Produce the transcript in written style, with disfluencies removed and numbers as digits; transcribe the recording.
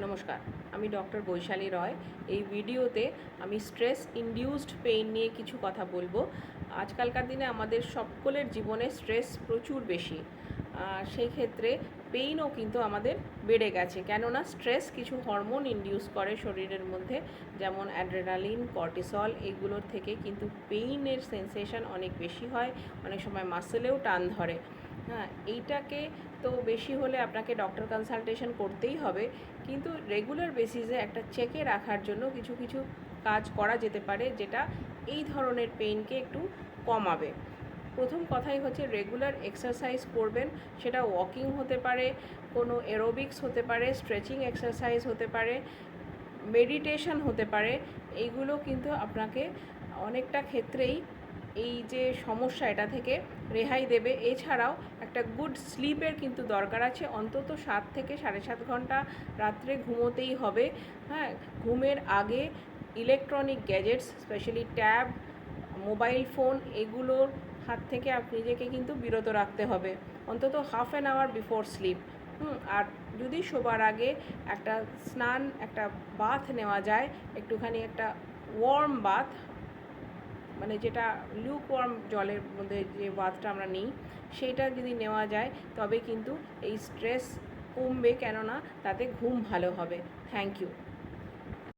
নমস্কার, আমি ডক্টর বৈশালী রয়। এই ভিডিওতে আমি স্ট্রেস ইনডিউসড পেইন নিয়ে কিছু কথা বলবো। আজকালকার দিনে আমাদের সকলের জীবনে স্ট্রেস প্রচুর বেশি। সেই ক্ষেত্রে পেইনও কিন্তু আমাদের বেড়ে গেছে, কেননা স্ট্রেস কিছু হরমোন ইনডিউস করে শরীরের মধ্যে, যেমন অ্যাড্রেনালিন, কর্টিসল। এইগুলোর থেকে কিন্তু পেইনের সেন্সেশন অনেক বেশি হয়, অনেক সময় মাসেলেও টান ধরে। হ্যাঁ, এইটাকে তো বেশি হলে আপনাকে ডক্টর কনসালটেশন করতেই হবে, কিন্তু রেগুলার বেসিসে একটা চেকে রাখার জন্য কিছু কিছু কাজ করা যেতে পারে, যেটা এই ধরনের পেইনকে একটু কমাবে। প্রথম কথাই হচ্ছে রেগুলার এক্সারসাইজ করবেন। সেটা ওয়াকিং হতে পারে, কোনো এরোবিক্স হতে পারে, স্ট্রেচিং এক্সারসাইজ হতে পারে, মেডিটেশন হতে পারে। এইগুলো কিন্তু আপনাকে অনেকটা ক্ষেত্রেই এই যে সমস্যা, এটা থেকে রেহাই দেবে। এছাড়াও একটা গুড স্লিপের কিন্তু দরকার আছে, অন্তত 7 থেকে 7.5 ঘন্টা রাত্রে ঘুমোতেই হবে। হ্যাঁ, ঘুমের আগে electronic gadgets, specially tab, mobile phone, এগুলোর হাত থেকে আপনি নিজেকে কিন্তু বিরত রাখতে হবে, অন্তত half an hour before sleep. আর যদি শোবার আগে একটা স্নান, একটা বাথ নেওয়া যায়, একটুখানি একটা ওয়ার্ম বাথ, মানে যেটা লিউক ওয়ার্ম জলের মধ্যে যে বাথটা আমরা নিই, সেইটা যদি নেওয়া যায় তবে কিন্তু এই স্ট্রেস কমবে, কেননা তাতে ঘুম ভালো হবে। Thank you.